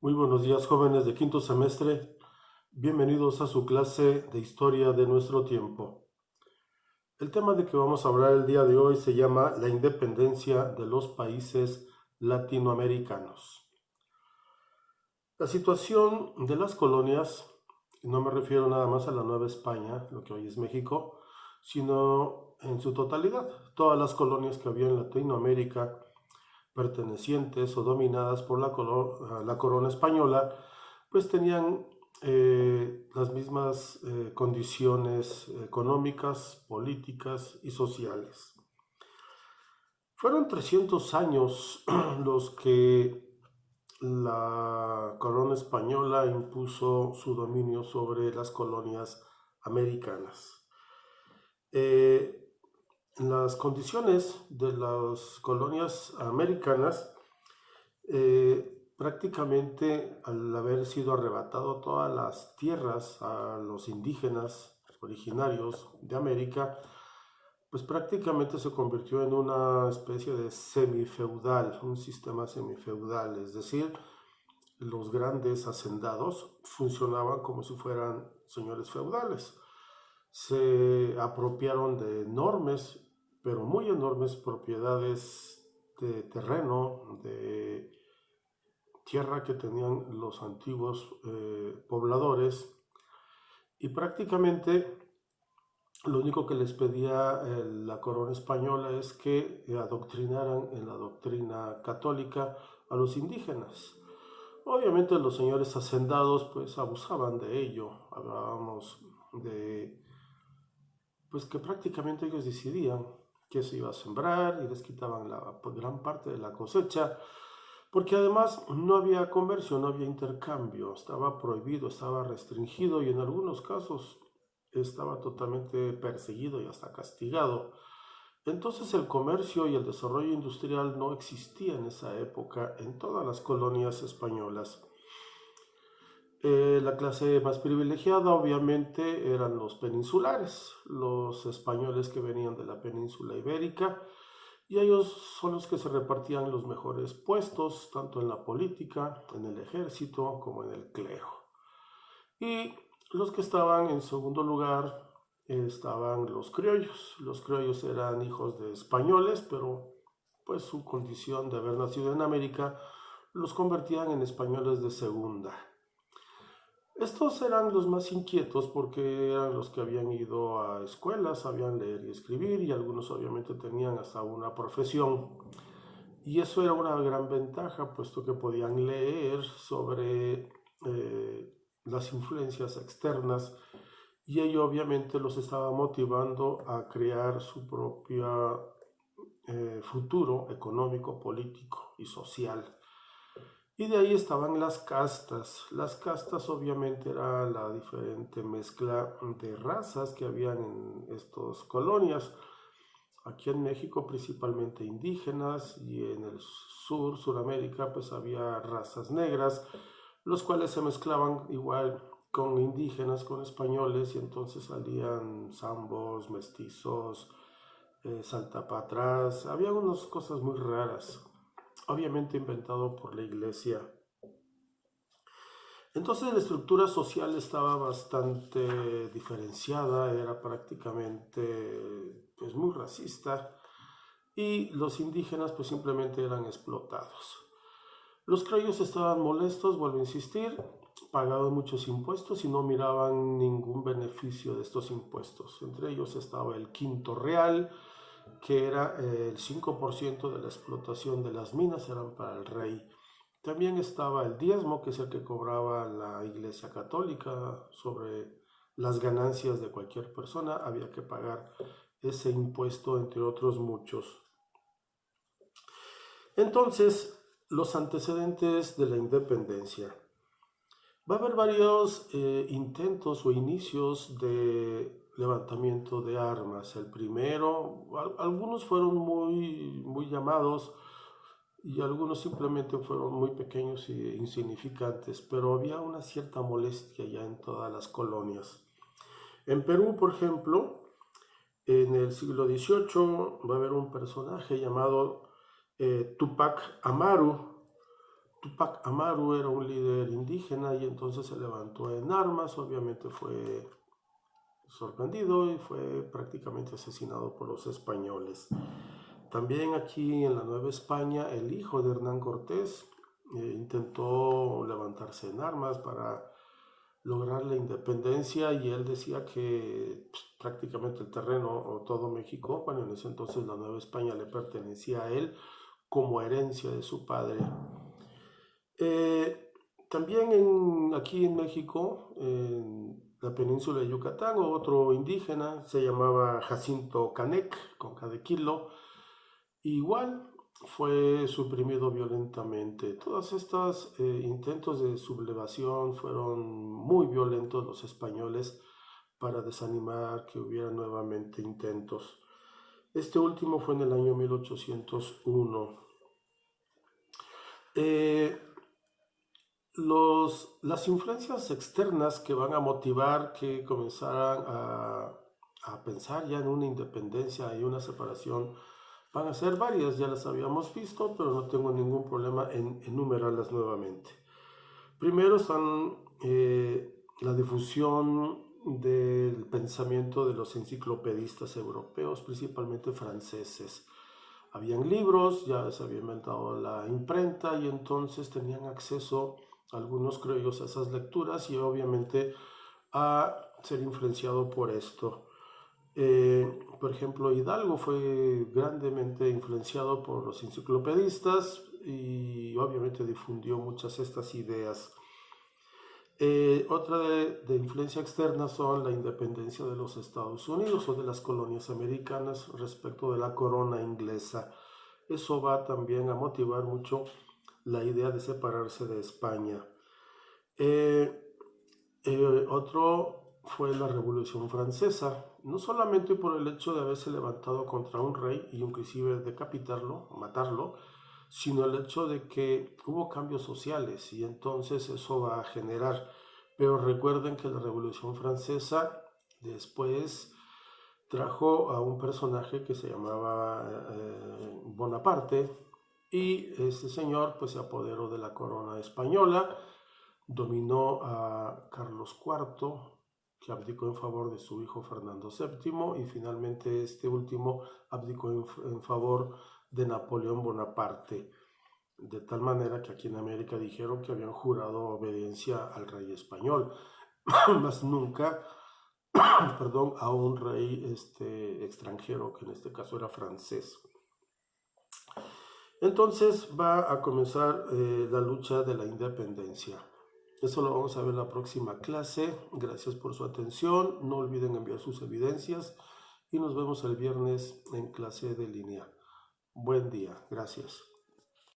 Muy buenos días, jóvenes de quinto semestre. Bienvenidos a su clase de Historia de nuestro tiempo. El tema de que vamos a hablar el día de hoy se llama la independencia de los países latinoamericanos. La situación de las colonias, no me refiero nada más a la Nueva España, lo que hoy es México, sino en su totalidad. Todas las colonias que había en Latinoamérica pertenecientes o dominadas por la corona española, pues tenían las mismas condiciones económicas, políticas y sociales. Fueron 300 años los que la corona española impuso su dominio sobre las colonias americanas. Las condiciones de las colonias americanas, prácticamente al haber sido arrebatado todas las tierras a los indígenas originarios de América, pues prácticamente se convirtió en una especie de semifeudal, un sistema semifeudal, es decir, los grandes hacendados funcionaban como si fueran señores feudales. Se apropiaron de enormes, pero muy enormes propiedades de terreno, de tierra que tenían los antiguos pobladores, y prácticamente lo único que les pedía la corona española es que adoctrinaran en la doctrina católica a los indígenas. Obviamente los señores hacendados pues abusaban de ello. Hablábamos de pues que prácticamente ellos decidían qué se iba a sembrar y les quitaban la gran parte de la cosecha, porque además no había comercio, no había intercambio, estaba prohibido, estaba restringido y en algunos casos estaba totalmente perseguido y hasta castigado. Entonces el comercio y el desarrollo industrial no existía en esa época en todas las colonias españolas. La clase más privilegiada obviamente eran los peninsulares, los españoles que venían de la península ibérica, y ellos son los que se repartían los mejores puestos, tanto en la política, en el ejército, como en el clero. Y los que estaban en segundo lugar estaban los criollos. Los criollos eran hijos de españoles, pero pues su condición de haber nacido en América los convertían en españoles de segunda. Estos eran los más inquietos porque eran los que habían ido a escuelas, sabían leer y escribir y algunos obviamente tenían hasta una profesión. Y eso era una gran ventaja puesto que podían leer sobre las influencias externas y ello obviamente los estaba motivando a crear su propio futuro económico, político y social. Y de ahí estaban las castas. Las castas obviamente era la diferente mezcla de razas que habían en estas colonias. Aquí en México principalmente indígenas y en el sur, Suramérica, pues había razas negras, los cuales se mezclaban igual con indígenas, con españoles y entonces salían zambos, mestizos, salta para atrás. Había unas cosas muy raras, obviamente inventado por la iglesia. Entonces la estructura social estaba bastante diferenciada, era prácticamente pues muy racista y los indígenas pues simplemente eran explotados. Los criollos estaban molestos, vuelvo a insistir, pagaban muchos impuestos y no miraban ningún beneficio de estos impuestos. Entre ellos estaba el quinto real, que era el 5% de la explotación de las minas, eran para el rey. También estaba el diezmo, que es el que cobraba la Iglesia Católica sobre las ganancias de cualquier persona. Había que pagar ese impuesto, entre otros muchos. Entonces, los antecedentes de la independencia. Va a haber varios intentos o inicios de levantamiento de armas. El primero, algunos fueron muy llamados y algunos simplemente fueron muy pequeños e insignificantes, pero había una cierta molestia ya en todas las colonias. En Perú, por ejemplo, en el siglo XVIII va a haber un personaje llamado Tupac Amaru, Tupac Amaru era un líder indígena y entonces se levantó en armas, obviamente fue sorprendido y fue prácticamente asesinado por los españoles. También aquí en la Nueva España, el hijo de Hernán Cortés intentó levantarse en armas para lograr la independencia y él decía que pues, prácticamente el terreno o todo México, bueno, en ese entonces la Nueva España le pertenecía a él como herencia de su padre. Eh, también aquí en México, en la península de Yucatán, otro indígena se llamaba Jacinto Canec, con cada kilo, igual fue suprimido violentamente. Todos estos intentos de sublevación fueron muy violentos los españoles para desanimar que hubiera nuevamente intentos. Este último fue en el año 1801. Eh, las influencias externas que van a motivar que comenzaran a pensar ya en una independencia y una separación van a ser varias, ya las habíamos visto, pero no tengo ningún problema en enumerarlas nuevamente. Primero están la difusión del pensamiento de los enciclopedistas europeos, principalmente franceses. Habían libros, ya se había inventado la imprenta y entonces tenían acceso algunos criollos a esas lecturas y obviamente a ser influenciado por esto. Por ejemplo, Hidalgo fue grandemente influenciado por los enciclopedistas y obviamente difundió muchas de estas ideas. Otra de influencia externa son la independencia de los Estados Unidos o de las colonias americanas respecto de la corona inglesa. Eso va también a motivar mucho la idea de separarse de España. Otro fue la Revolución Francesa, no solamente por el hecho de haberse levantado contra un rey y inclusive decapitarlo, matarlo, sino el hecho de que hubo cambios sociales y entonces eso va a generar. Pero recuerden que la Revolución Francesa después trajo a un personaje que se llamaba Bonaparte y este señor pues se apoderó de la corona española, dominó a Carlos IV, que abdicó en favor de su hijo Fernando VII y finalmente este último abdicó en favor de Napoleón Bonaparte, de tal manera que aquí en América dijeron que habían jurado obediencia al rey español, más nunca perdón, a un rey extranjero, que en este caso era francés. Entonces va a comenzar la lucha de la independencia. Eso lo vamos a ver en la próxima clase. Gracias por su atención. No olviden enviar sus evidencias y nos vemos el viernes en clase de línea. Buen día. Gracias.